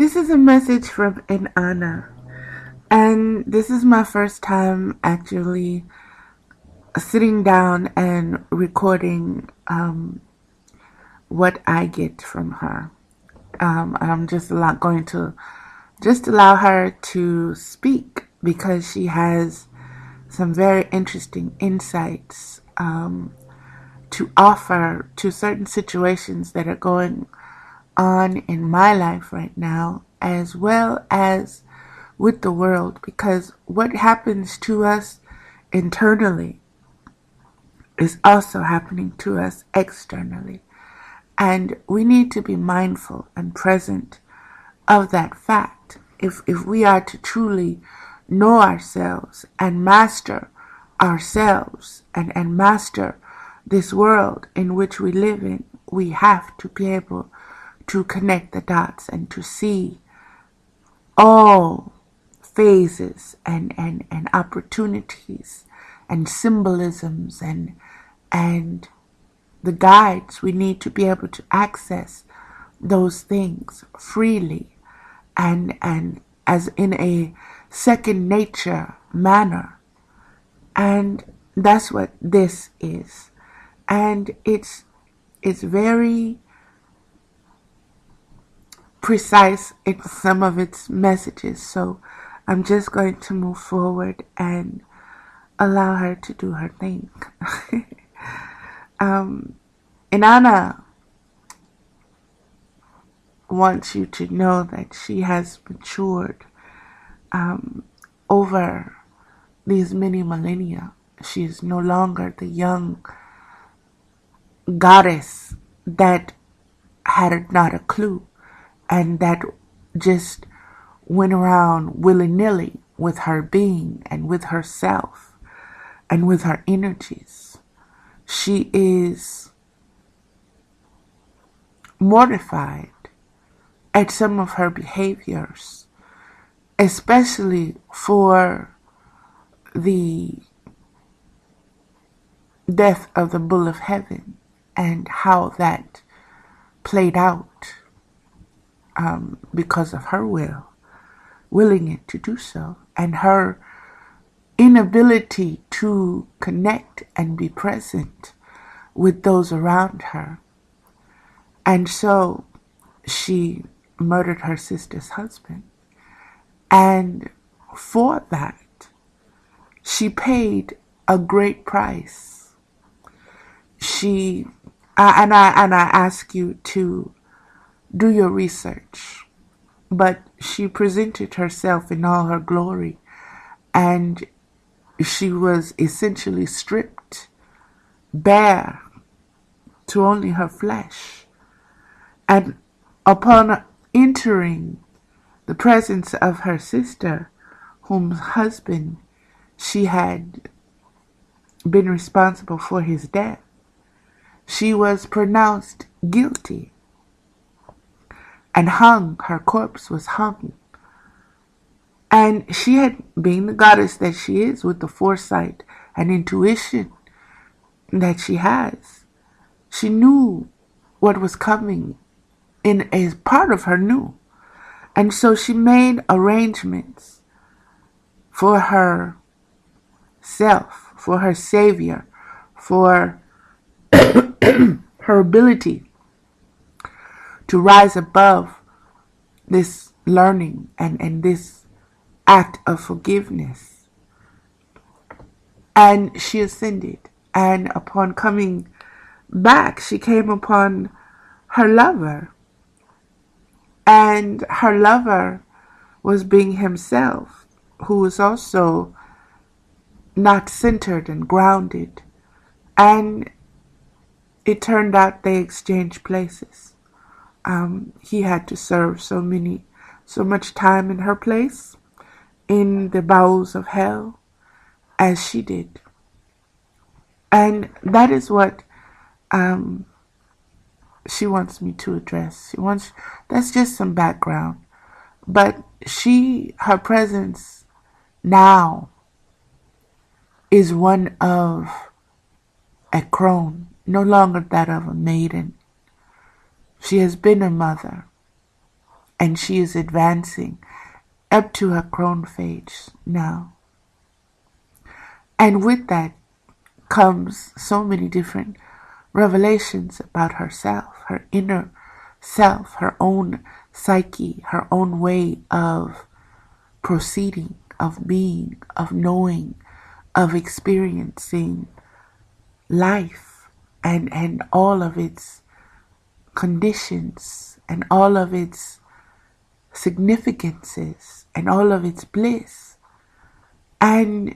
This is a message from Inanna, and this is my first time actually sitting down and recording what I get from her. I'm just going to just allow her to speak because she has some very interesting insights to offer to certain situations that are going on in my life right now, as well as with the world, because what happens to us internally is also happening to us externally. And we need to be mindful and present of that fact if we are to truly know ourselves and master ourselves and master this world in which we live in. We have to be able to connect the dots and to see all phases and opportunities and symbolisms and the guides. We need to be able to access those things freely and as in a second nature manner. And that's what this is. And it's very precise in some of its messages. So I'm just going to move forward and allow her to do her thing. Inanna wants you to know that she has matured over these many millennia. She is no longer the young goddess that had not a clue and that just went around willy-nilly with her being and with herself and with her energies. She is mortified at some of her behaviors, especially for the death of the bull of heaven and how that played out because of her willing it to do so, and her inability to connect and be present with those around her. And so she murdered her sister's husband. And for that, she paid a great price. And I ask you to do your research. But she presented herself in all her glory, and she was essentially stripped bare to only her flesh. And upon entering the presence of her sister, whose husband she had been responsible for his death, she was pronounced guilty and hung. Her corpse was hung. And she had, being the goddess that she is, with the foresight and intuition that she has, she knew what was coming in a part of her knew. And so she made arrangements for herself, for her savior, for her ability to rise above this learning and this act of forgiveness. And she ascended. And upon coming back, she came upon her lover. And her lover was being himself, who was also not centered and grounded. And it turned out they exchanged places. He had to serve so much time in her place in the bowels of hell as she did. And that is what she wants me to address. That's just some background. But her presence now is one of a crone, no longer that of a maiden. She has been a mother, and she is advancing up to her crown phase now. And with that comes so many different revelations about herself, her inner self, her own psyche, her own way of proceeding, of being, of knowing, of experiencing life and all of its conditions and all of its significances and all of its bliss. And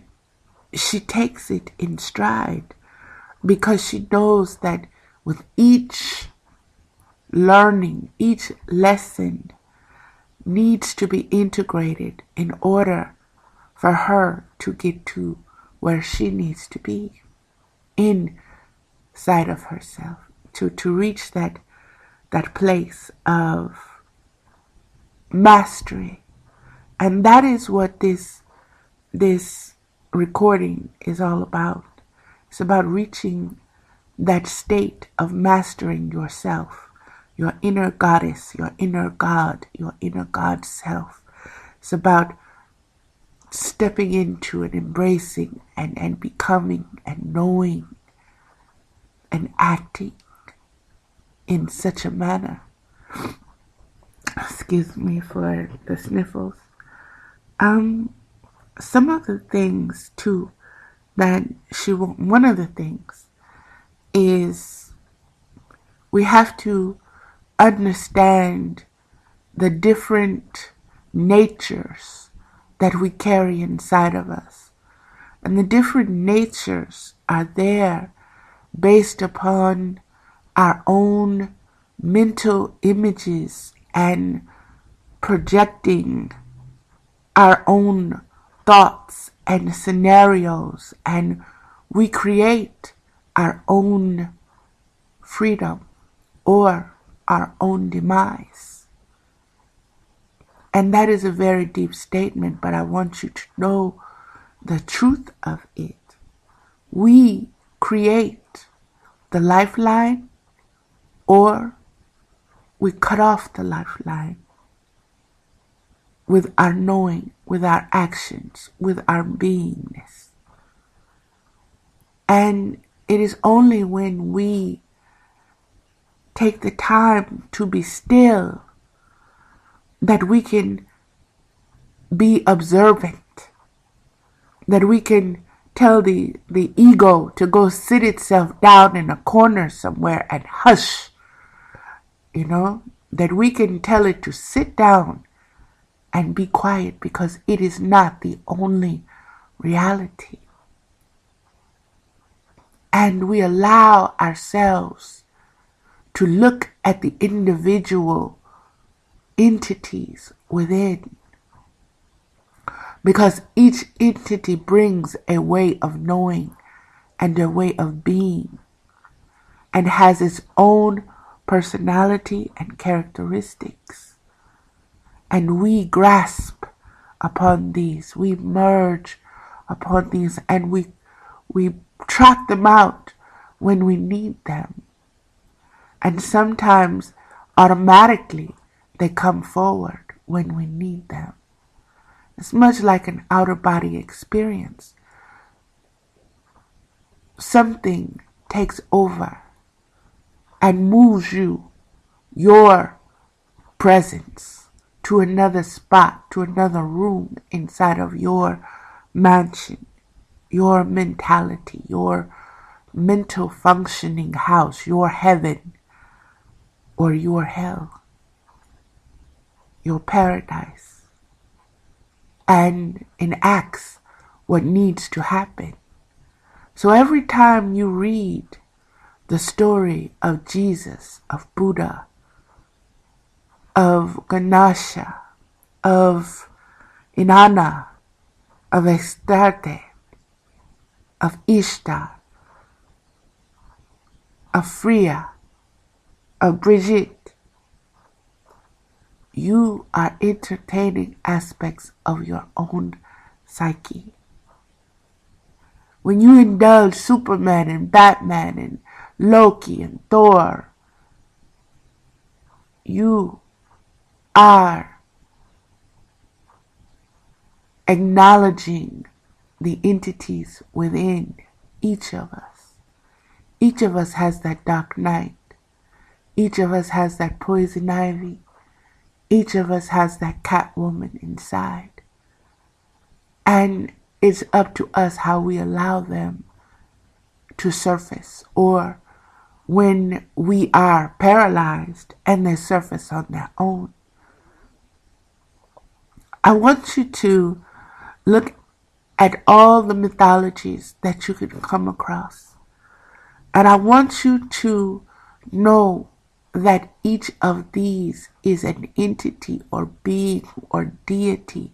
she takes it in stride because she knows that with each learning, each lesson needs to be integrated in order for her to get to where she needs to be inside of herself, to reach that place of mastery. And that is what this recording is all about. It's about reaching that state of mastering yourself, your inner goddess, your inner God, your inner God self. It's about stepping into and embracing and becoming and knowing and acting in such a manner. Excuse me for the sniffles. Some of the things too that one of the things is we have to understand the different natures that we carry inside of us. And the different natures are there based upon our own mental images and projecting our own thoughts and scenarios, and we create our own freedom or our own demise. And that is a very deep statement, but I want you to know the truth of it. We create the lifeline, or we cut off the lifeline with our knowing, with our actions, with our beingness. And it is only when we take the time to be still that we can be observant, that we can tell the ego to go sit itself down in a corner somewhere and hush, that we can tell it to sit down and be quiet, because it is not the only reality. And we allow ourselves to look at the individual entities within, because each entity brings a way of knowing and a way of being and has its own personality and characteristics. And we grasp upon these, we merge upon these, and we track them out when we need them. And sometimes automatically they come forward when we need them. It's much like an outer body experience. Something takes over and moves your presence, to another spot, to another room inside of your mansion, your mentality, your mental functioning house, your heaven or your hell, your paradise, and enacts what needs to happen. So every time you read the story of Jesus, of Buddha, of Ganesha, of Inanna, of Ecstasy, of Ishtar, of Freya, of Brigitte, you are entertaining aspects of your own psyche. When you indulge Superman and Batman and Loki and Thor, you are acknowledging the entities within each of us. Each of us has that dark night. Each of us has that poison ivy. Each of us has that Catwoman inside. And it's up to us how we allow them to surface, or when we are paralyzed and they surface on their own. I want you to look at all the mythologies that you could come across. And I want you to know that each of these is an entity or being or deity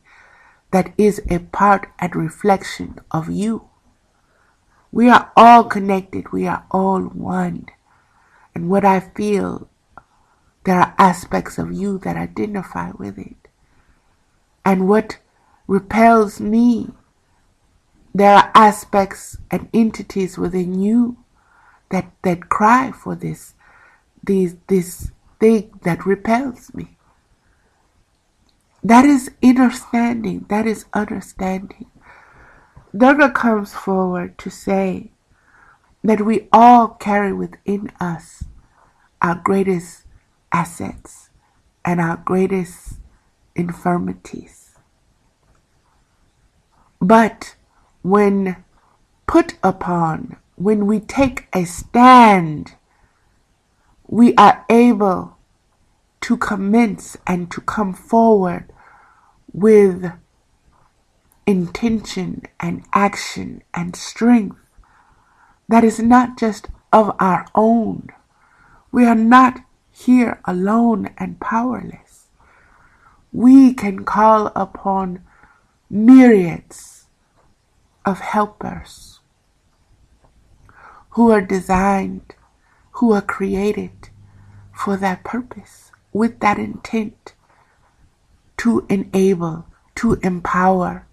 that is a part and reflection of you. We are all connected. We are all one. And what I feel, there are aspects of you that identify with it. And what repels me, there are aspects and entities within you that cry for this thing that repels me. That is understanding. That is understanding. Durga comes forward to say that we all carry within us our greatest assets and our greatest infirmities. But when put upon, when we take a stand, we are able to commence and to come forward with intention and action and strength that is not just of our own. We are not here alone and powerless. We can call upon myriads of helpers who are designed, who are created for that purpose, with that intent to enable, to empower,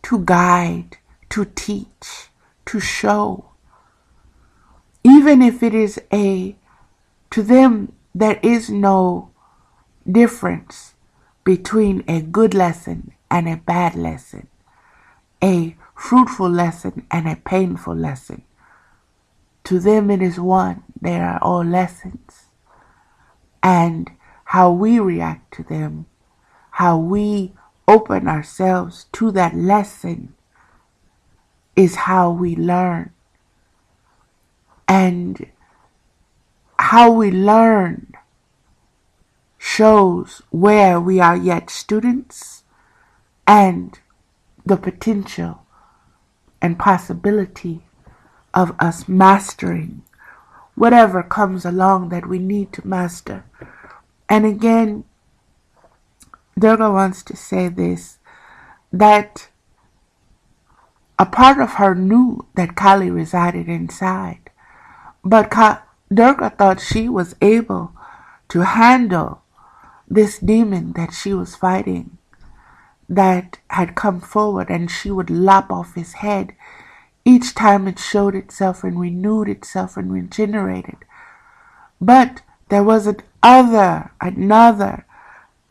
to guide, to teach, to show. Even if it is to them, there is no difference between a good lesson and a bad lesson, a fruitful lesson and a painful lesson. To them it is one. They are all lessons. And how we react to them, how we open ourselves to that lesson is how we learn. And how we learn shows where we are yet students and the potential and possibility of us mastering whatever comes along that we need to master. And again, Durga wants to say this, that a part of her knew that Kali resided inside, but Durga thought she was able to handle this demon that she was fighting, that had come forward, and she would lop off his head each time it showed itself and renewed itself and regenerated. But there was another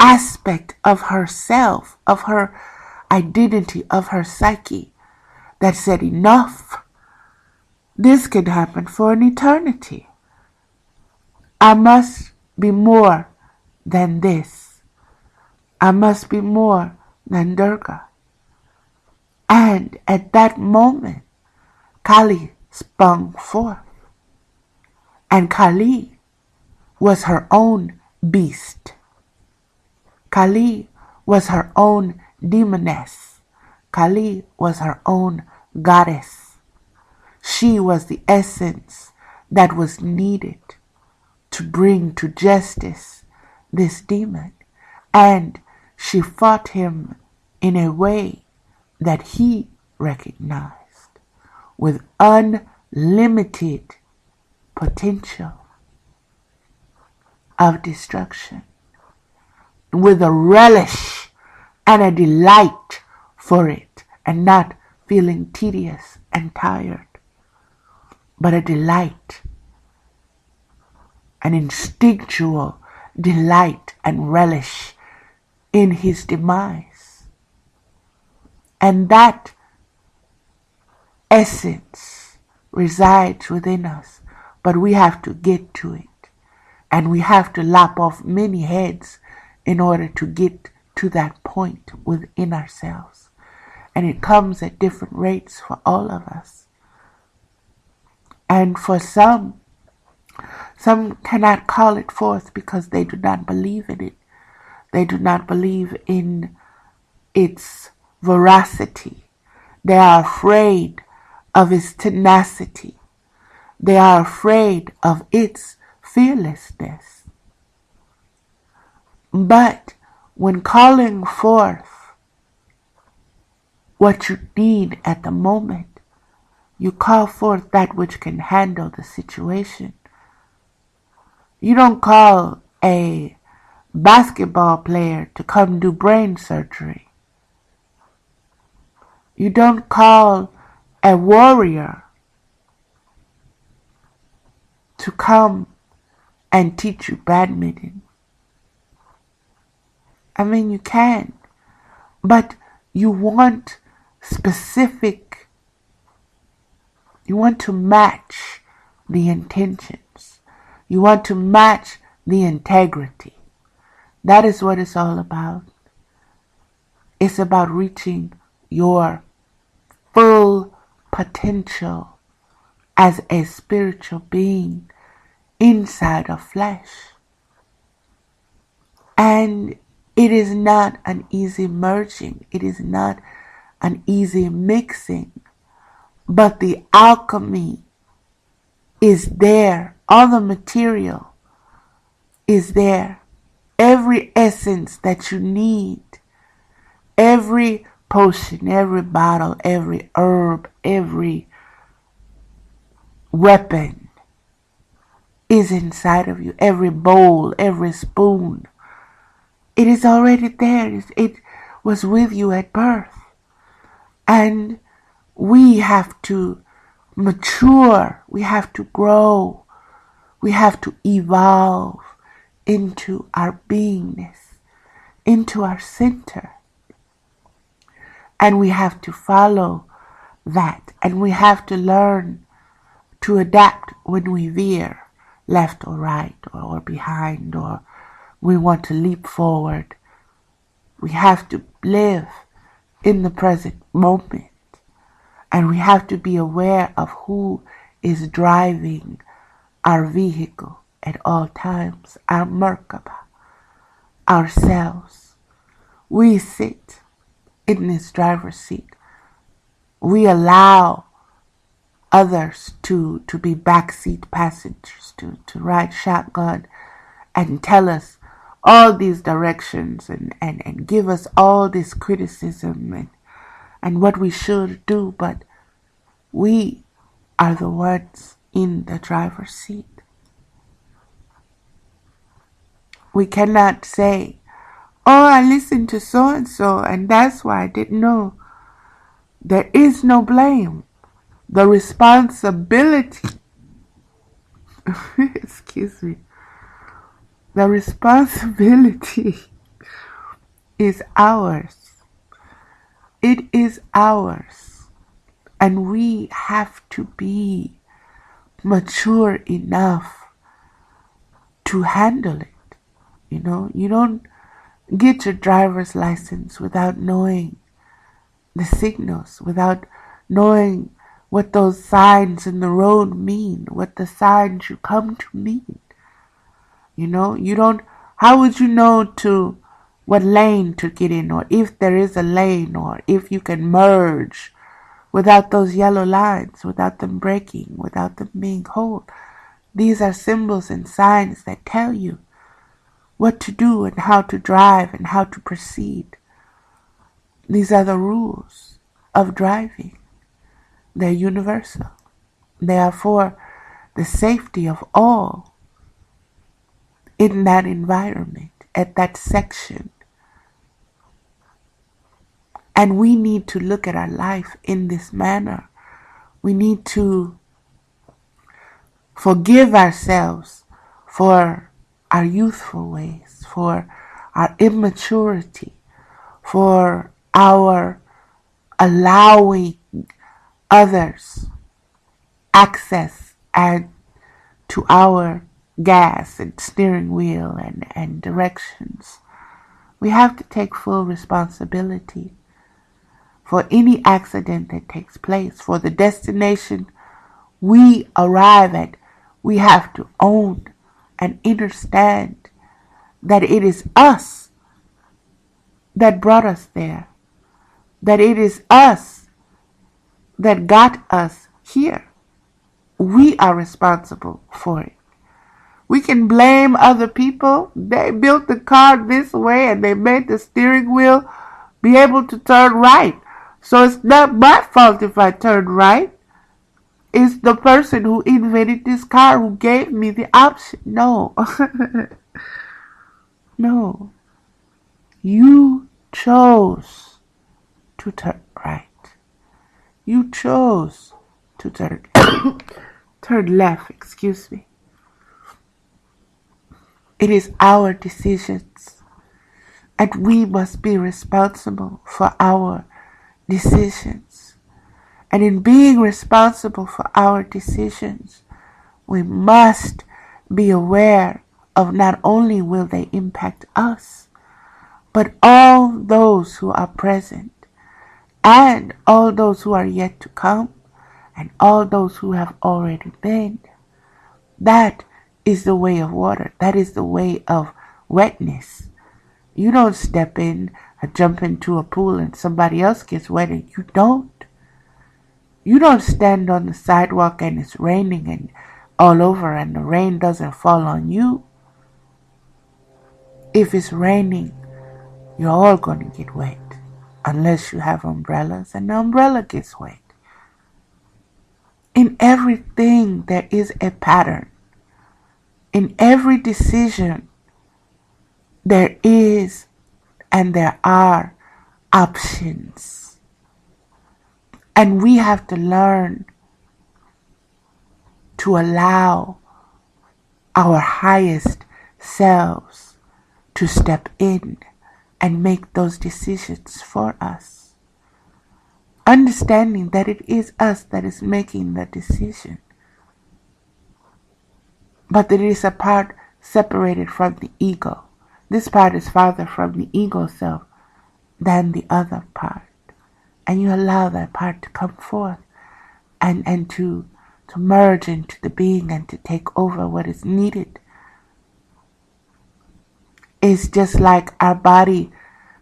aspect of herself, of her identity, of her psyche, that said, enough. This can happen for an eternity. I must be more than this. I must be more than Durga. And at that moment, Kali sprung forth. And Kali was her own beast. Kali was her own demoness. Kali was her own goddess. She was the essence that was needed to bring to justice this demon. And she fought him in a way that he recognized with unlimited potential of destruction, with a relish and a delight for it, and not feeling tedious and tired, but a delight, an instinctual delight and relish in his demise. And that essence resides within us, but we have to get to it. And we have to lop off many heads in order to get to that point within ourselves. And it comes at different rates for all of us. And for some cannot call it forth because they do not believe in it. They do not believe in its veracity. They are afraid of its tenacity. They are afraid of its fearlessness. But when calling forth what you need at the moment, you call forth that which can handle the situation. You don't call a basketball player to come do brain surgery. You don't call a warrior to come and teach you badminton. I mean, you can, but you want specific, you want to match the intentions. You want to match the integrity. That is what it's all about. It's about reaching your full potential as a spiritual being inside of flesh. And it is not an easy merging. It is not an easy mixing. But the alchemy is there. All the material is there. Every essence that you need, every potion, every bottle, every herb, every weapon is inside of you. Every bowl, every spoon. It is already there. It was with you at birth. And we have to mature. We have to grow. We have to evolve into our beingness, into our center. And we have to follow that. And we have to learn to adapt when we veer left or right or behind, or we want to leap forward. We have to live in the present moment. And we have to be aware of who is driving our vehicle at all times. Our Merkaba, ourselves. We sit in this driver's seat. We allow others to be backseat passengers, to ride shotgun and tell us all these directions and give us all this criticism and what we should do, but we are the ones in the driver's seat. We cannot say, oh, I listened to so-and-so and that's why I didn't know. There is no blame. The responsibility, excuse me, the responsibility is ours. It is ours. And we have to be mature enough to handle it. You know, you don't get your driver's license without knowing the signals, without knowing what those signs in the road mean, what the signs you come to mean. You know, you don't, how would you know to what lane to get in, or if there is a lane, or if you can merge without those yellow lines, without them breaking, without them being whole? These are symbols and signs that tell you what to do and how to drive and how to proceed. These are the rules of driving. They're universal. They are for the safety of all in that environment, at that section. And we need to look at our life in this manner. We need to forgive ourselves for our youthful ways, for our immaturity, for our allowing others access and to our gas and steering wheel and directions. We have to take full responsibility for any accident that takes place, for the destination we arrive at. We have to own and understand that it is us that brought us there, that it is us that got us here. We are responsible for it. We can blame other people. They built the car this way and they made the steering wheel be able to turn right. So it's not my fault if I turn right. It's the person who invented this car who gave me the option. No. No. You chose to turn right. You chose to turn left, excuse me. It is our decisions, and we must be responsible for our decisions. And in being responsible for our decisions, we must be aware of not only will they impact us, but all those who are present, and all those who are yet to come, and all those who have already been. That is the way of water. That is the way of wetness. You don't step in and jump into a pool and somebody else gets wet and you don't. You don't stand on the sidewalk and it's raining and all over and the rain doesn't fall on you. If it's raining, you're all going to get wet. Unless you have umbrellas and the umbrella gets wet. In everything there is a pattern. In every decision there is and there are options. And we have to learn to allow our highest selves to step in and make those decisions for us. Understanding that it is us that is making the decision. But that it is a part separated from the ego. This part is farther from the ego self than the other part. And you allow that part to come forth and to merge into the being and to take over what is needed. It's just like our body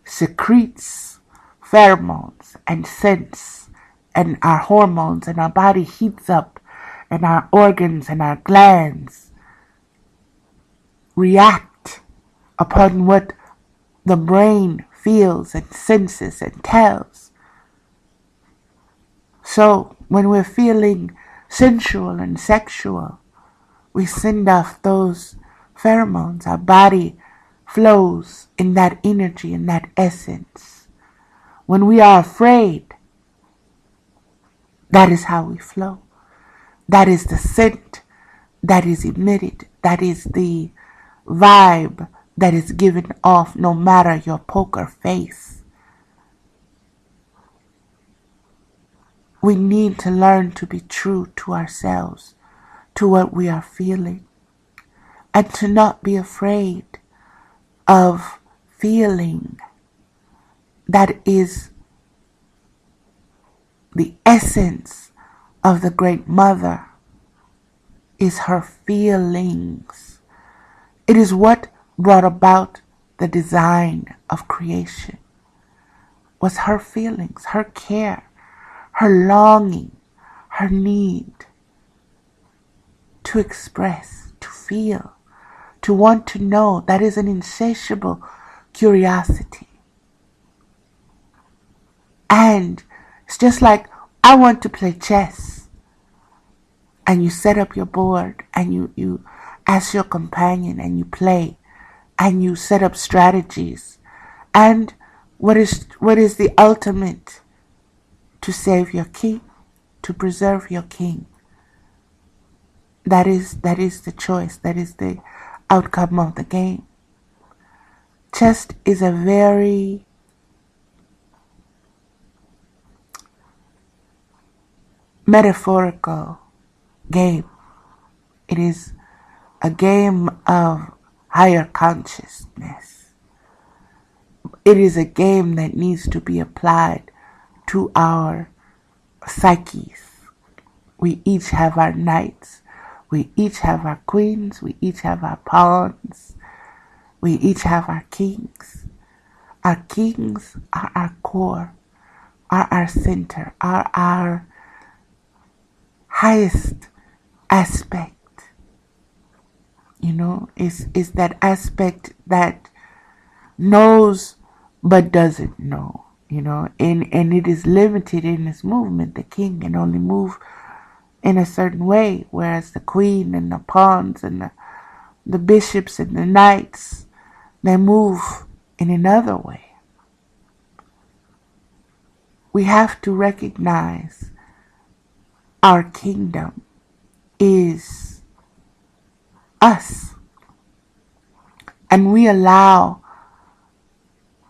secretes pheromones and scents and our hormones, and our body heats up and our organs and our glands react upon what the brain feels and senses and tells. So when we're feeling sensual and sexual, we send off those pheromones. Our body flows in that energy, in that essence. When we are afraid, that is how we flow. That is the scent that is emitted. That is the vibe that is given off, no matter your poker face. We need to learn to be true to ourselves, to what we are feeling, and to not be afraid of feeling. That is the essence of the Great Mother, is her feelings. It is what brought about the design of creation, was her feelings, her care, her longing, her need to express, to feel, to want to know. That is an insatiable curiosity. And it's just like, I want to play chess. And you set up your board and you ask your companion and you play and you set up strategies. And what is the ultimate? To save your king, to preserve your king. That is the choice. That is the outcome of the game. Chess is a very metaphorical game. It is a game of higher consciousness. It is a game that needs to be applied to our psyches. We each have our knights. We each have our queens. We each have our pawns. We each have our kings. Our kings are our core, are our center, are our highest aspect. You know, is that aspect that knows but doesn't know, you know, and it is limited in its movement. The king can only move in a certain way, whereas the queen and the pawns and the bishops and the knights, they move in another way. We have to recognize our kingdom is us, and we allow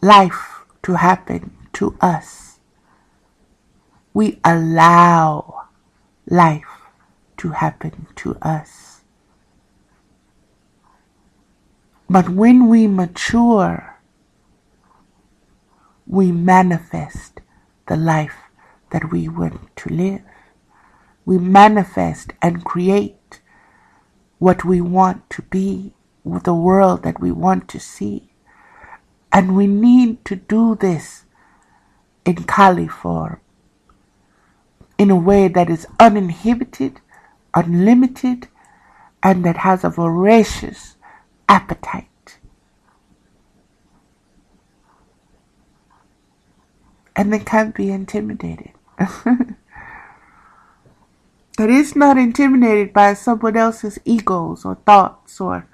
life to happen to us. We allow life to happen to us. But when we mature, we manifest the life that we want to live. We manifest and create what we want to be, with the world that we want to see. And we need to do this in Kali form, in a way that is uninhibited, unlimited, and that has a voracious appetite. And they can't be intimidated. That is not intimidated by someone else's egos or thoughts or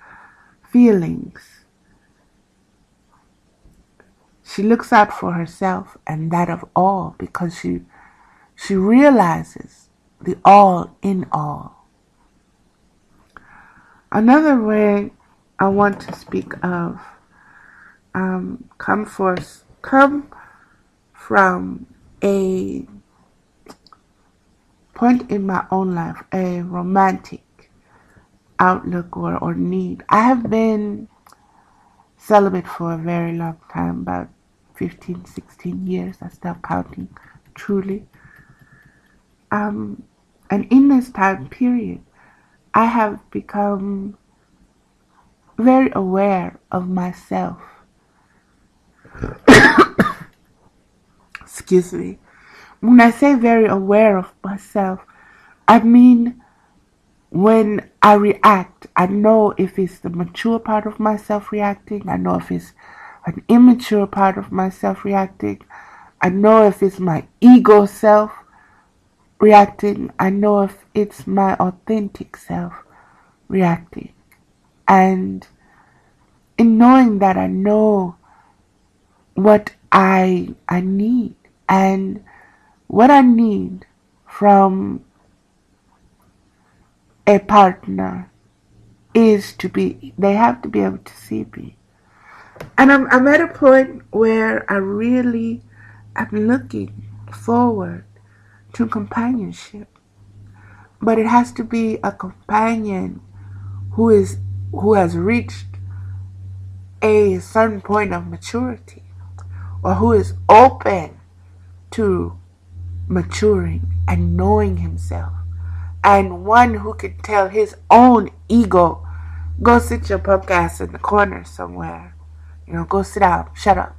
feelings. She looks out for herself and that of all, because she realizes the all in all. Another way I want to speak of come from a point in my own life, a romantic outlook or need. I have been celibate for a very long time, about 15, 16 years. I stopped counting, truly. And in this time period, I have become very aware of myself. Excuse me. When I say very aware of myself, I mean when I react, I know if it's the mature part of myself reacting. I know if it's an immature part of myself reacting. I know if it's my ego self reacting. I know if it's my authentic self reacting. And in knowing that, I know what I need. And what I need from a partner is they have to be able to see me. And I'm at a point where I really am looking forward to companionship. But it has to be a companion who has reached a certain point of maturity, or who is open to maturing and knowing himself, and one who can tell his own ego, go sit your punk ass in the corner somewhere, go sit down, shut up.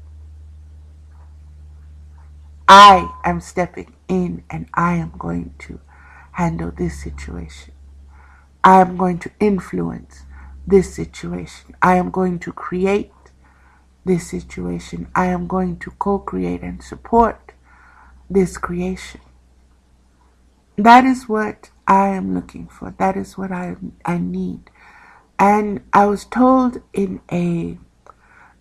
I am stepping in and I am going to handle this situation. I am going to influence this situation. I am going to create this situation. I am going to co-create and support this creation. That is what I am looking for. That is what I need. And I was told in a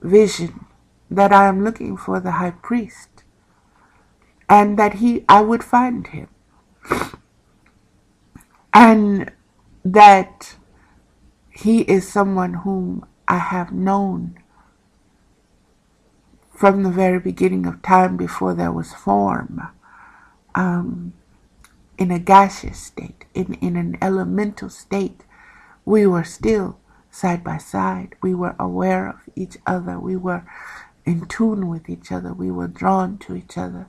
vision that I am looking for the high priest, and that I would find him, and that He is someone whom I have known from the very beginning of time, before there was form, in a gaseous state, in an elemental state. We were still side by side. We were aware of each other. We were in tune with each other. We were drawn to each other.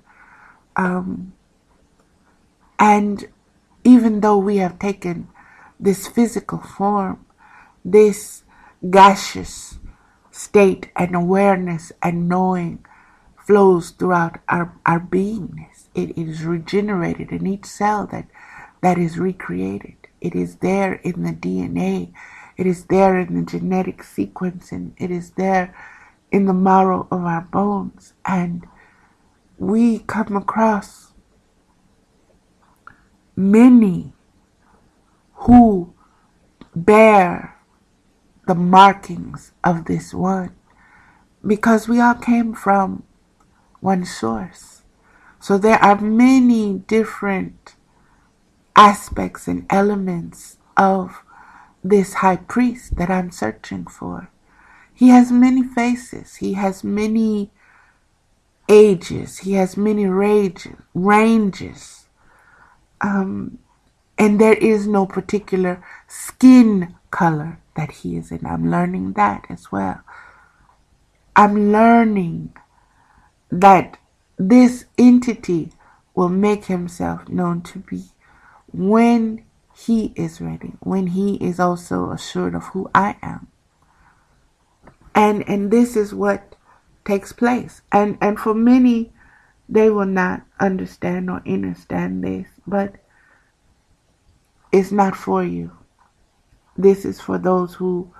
And even though we have taken this physical form, this gaseous state and awareness and knowing flows throughout our beingness. It is regenerated in each cell that is recreated. It is there in the DNA. It is there in the genetic sequence, and it is there in the marrow of our bones. And we come across many who bear the markings of this one, because we all came from one source. So there are many different aspects and elements of this high priest that I'm searching for. He has many faces. He has many ages. He has many ranges. And there is no particular skin color that he is in. I'm learning that as well. I'm learning that this entity will make himself known to be when he is ready, when he is also assured of who I am. And this is what takes place. And for many, they will not understand or understand this, but it's not for you. This is for those who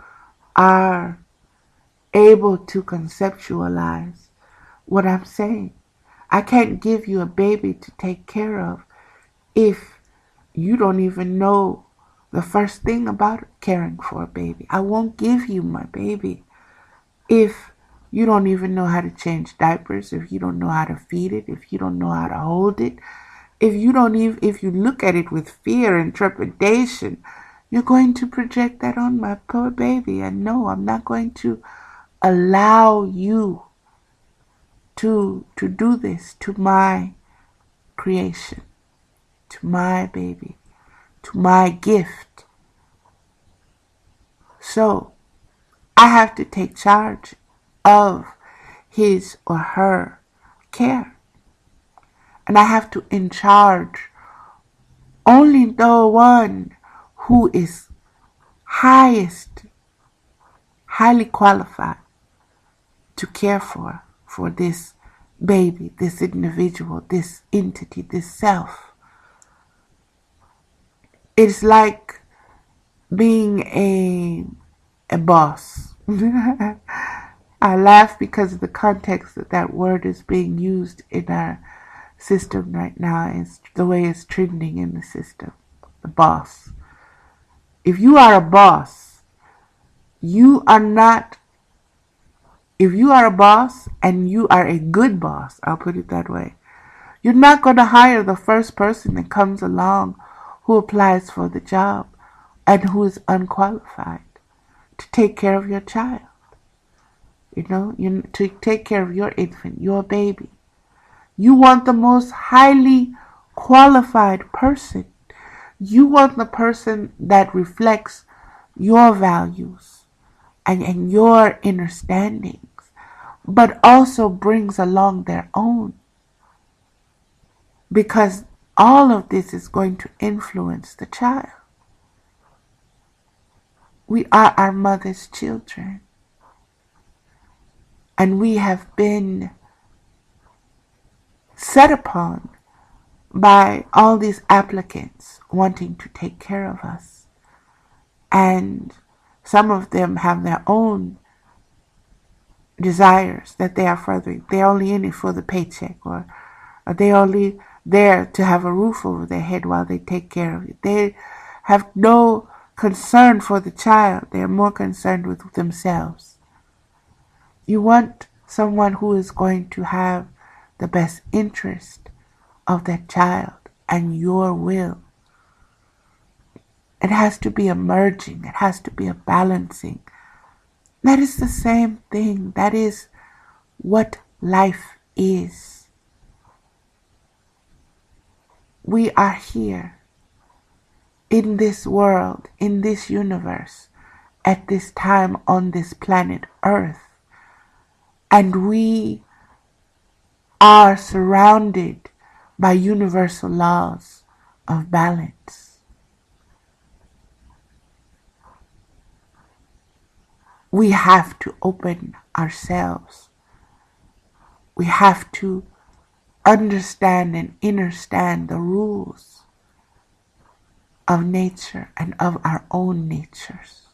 are able to conceptualize what I'm saying. I can't give you a baby to take care of if you don't even know the first thing about caring for a baby. I won't give you my baby if you don't even know how to change diapers, if you don't know how to feed it, if you don't know how to hold it, if you look at it with fear and trepidation, you're going to project that on my poor baby. And no, I'm not going to allow you to do this to my creation, to my baby, to my gift. So I have to take charge of his or her care. And I have to in charge only the one who is highly qualified to care for this baby, this individual, this entity, this self. It's like being a boss. I laugh because of the context that word is being used in our system right now. Is the way it's trending in the system. The boss. If you are a boss, if you are a boss and you are a good boss, I'll put it that way, you're not going to hire the first person that comes along who applies for the job and who is unqualified to take care of your child. To take care of your infant, your baby. You want the most highly qualified person. You want the person that reflects your values and your understandings, but also brings along their own. Because all of this is going to influence the child. We are our mother's children. And we have been set upon by all these applicants wanting to take care of us. And some of them have their own desires that they are furthering. They're only in it for the paycheck, or are they only there to have a roof over their head while they take care of it. They have no concern for the child. They are more concerned with themselves. You want someone who is going to have the best interest of that child and your will. It has to be a merging. It has to be a balancing. That is the same thing. That is what life is. We are here in this world, in this universe, at this time on this planet Earth. And we are surrounded by universal laws of balance. We have to open ourselves. We have to understand and understand the rules of nature and of our own natures.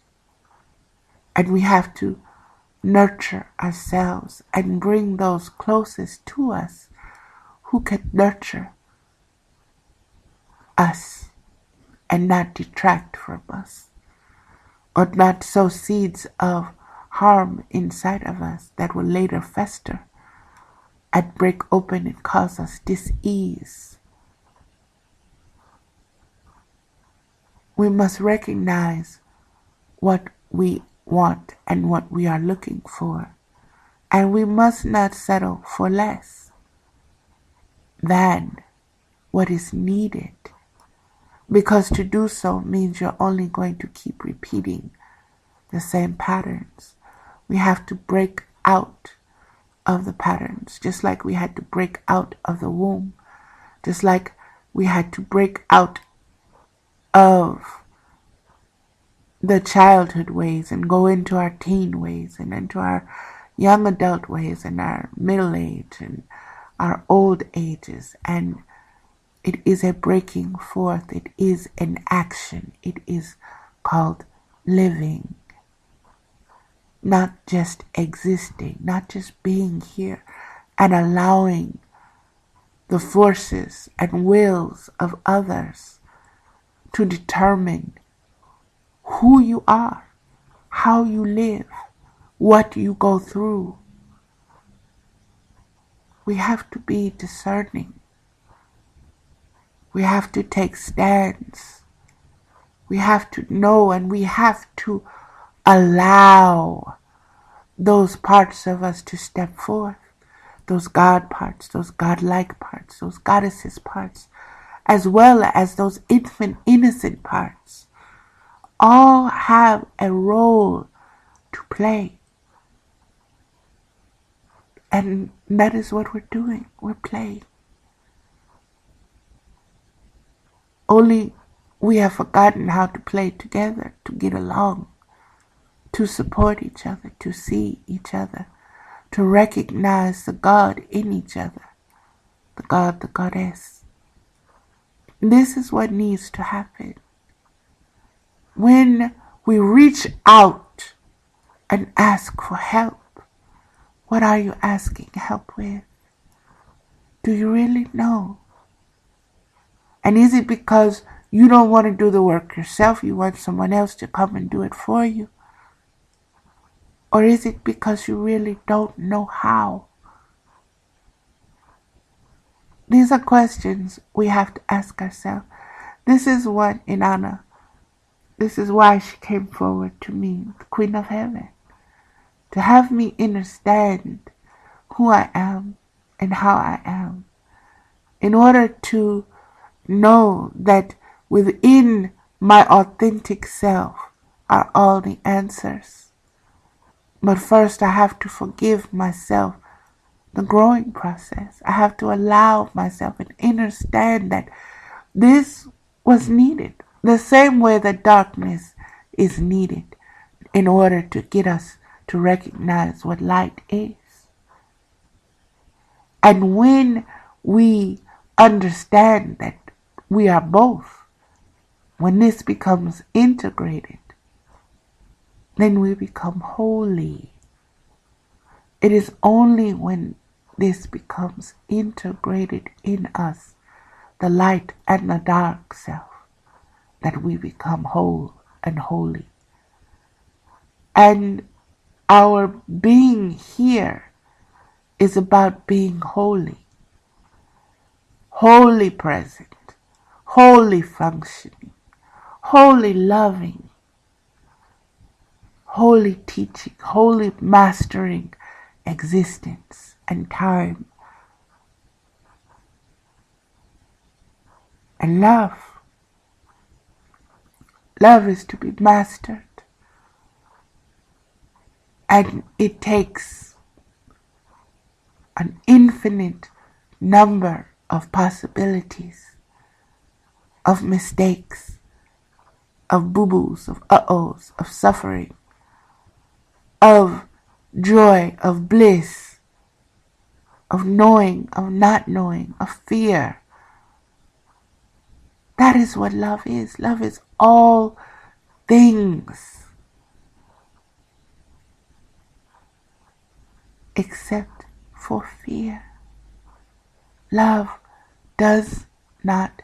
And we have to nurture ourselves and bring those closest to us who can nurture us and not detract from us, or not sow seeds of harm inside of us that will later fester and break open and cause us dis-ease. We must recognize what we want and what we are looking for, and we must not settle for less than what is needed, because to do so means you're only going to keep repeating the same patterns. We have to break out of the patterns, just like we had to break out of the womb, just like we had to break out of the childhood ways and go into our teen ways and into our young adult ways and our middle age and our old ages. And it is a breaking forth. It is an action. It is called living. Not just existing, not just being here and allowing the forces and wills of others to determine who you are, how you live, what you go through. We have to be discerning. We have to take stands. We have to know, and we have to allow those parts of us to step forth, those God parts, those God-like parts, those goddesses parts, as well as those infant, innocent parts. All have a role to play. And that is what we're doing. We're playing. Only we have forgotten how to play together, to get along, to support each other, to see each other, to recognize the God in each other, the God, the Goddess. This is what needs to happen. When we reach out and ask for help, what are you asking help with? Do you really know? And is it because you don't want to do the work yourself, you want someone else to come and do it for you? Or is it because you really don't know how? These are questions we have to ask ourselves. This is what Inanna, this is why she came forward to me, the Queen of Heaven, to have me understand who I am and how I am, in order to know that within my authentic self are all the answers. But first I have to forgive myself the growing process. I have to allow myself and understand that this was needed, the same way that darkness is needed in order to get us to recognize what light is. And when we understand that we are both, when this becomes integrated, then we become holy. It is only when this becomes integrated in us, the light and the dark self, that we become whole and holy. And our being here is about being holy, wholly present, wholly functioning, wholly loving, wholly teaching, wholly mastering existence and time. And love is to be mastered. And it takes an infinite number of possibilities, of mistakes, of boo-boos, of uh-ohs, of suffering, of joy, of bliss, of knowing, of not knowing, of fear. That is what love is. Love is all things except for fear. Love does not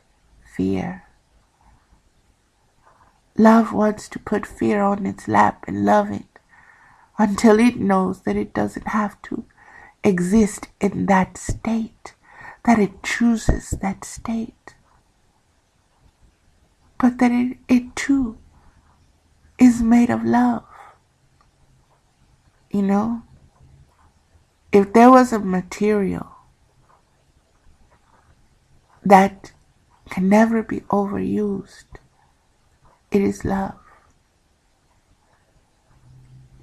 fear. Love wants to put fear on its lap and love it until it knows that it doesn't have to exist in that state, that it chooses that state, but that it too is made of love. You know, if there was a material that can never be overused, it is love.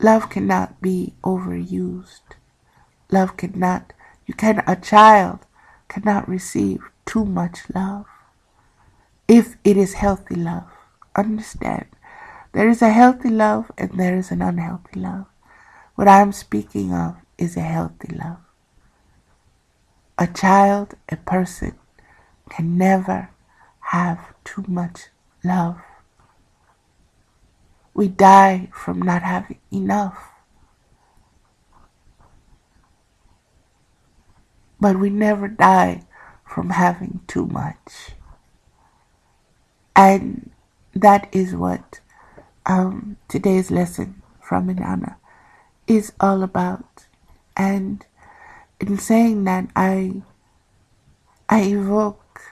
Love cannot be overused. Love cannot, a child cannot receive too much love if it is healthy love. Understand, there is a healthy love and there is an unhealthy love. What I'm speaking of is a healthy love. A child, a person, can never have too much love. We die from not having enough. But we never die from having too much. And that is what today's lesson from Inanna is all about. And in saying that, I evoke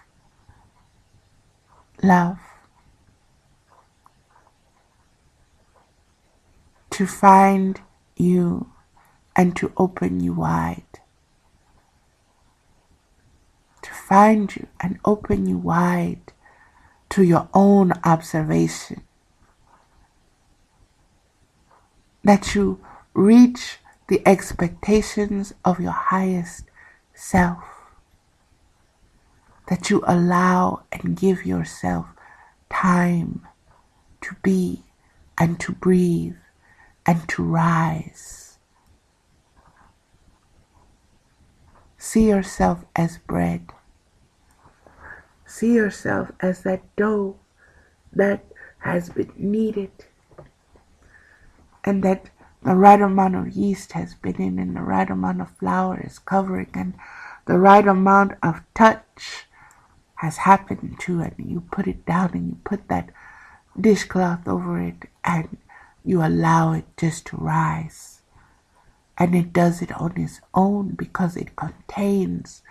love to find you and to open you wide. To find you and open you wide to your own observation. That you reach the expectations of your highest self. That you allow and give yourself time to be and to breathe and to rise. See yourself as bread. See yourself as that dough that has been kneaded and that the right amount of yeast has been in and the right amount of flour is covering and the right amount of touch has happened to it. And you put it down and you put that dishcloth over it and you allow it just to rise. And it does it on its own because it contains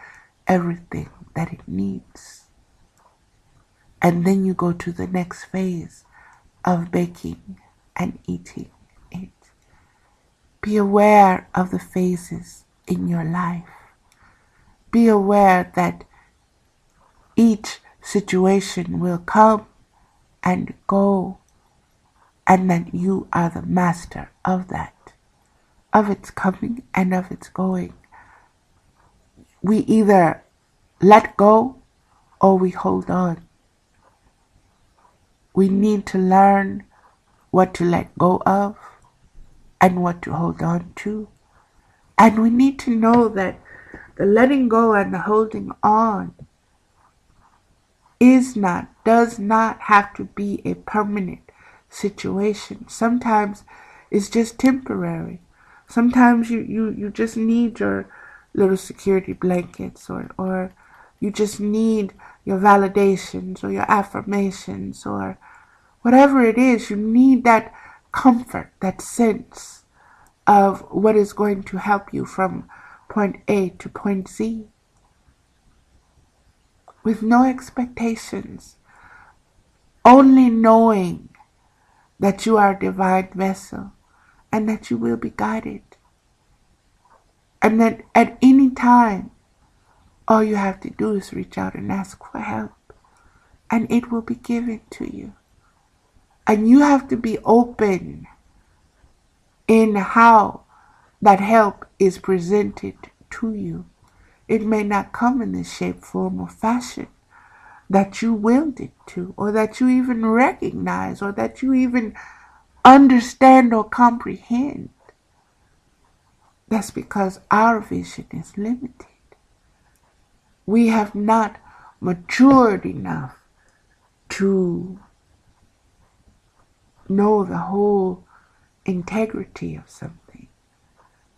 everything that it needs. And then you go to the next phase of baking and eating it. Be aware of the phases in your life. Be aware that each situation will come and go, and that you are the master of that, of its coming and of its going. We either let go or we hold on. We need to learn what to let go of and what to hold on to. And we need to know that the letting go and the holding on does not have to be a permanent situation. Sometimes it's just temporary. Sometimes you just need your little security blankets or you just need your validations or your affirmations or whatever it is. You need that comfort, that sense of what is going to help you from point A to point Z with no expectations only knowing that you are a divine vessel and that you will be guided. And that at any time, all you have to do is reach out and ask for help, and it will be given to you. And you have to be open in how that help is presented to you. It may not come in the shape, form, or fashion that you willed it to, or that you even recognize, or that you even understand or comprehend. That's because our vision is limited. We have not matured enough to know the whole integrity of something.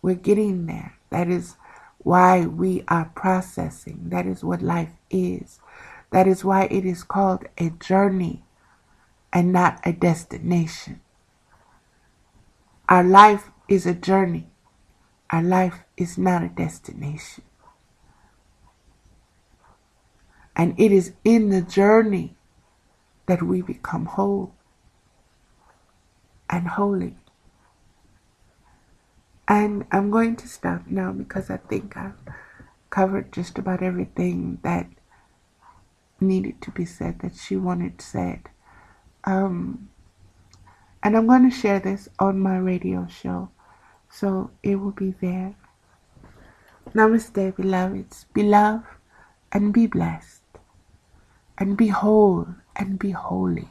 We're getting there. That is why we are processing. That is what life is. That is why it is called a journey and not a destination. Our life is a journey. Our life is not a destination. And it is in the journey that we become whole and holy. And I'm going to stop now because I think I've covered just about everything that needed to be said, that she wanted said. And I'm going to share this on my radio show, so it will be there. Namaste, beloveds. Be loved and be blessed, and be whole and be holy.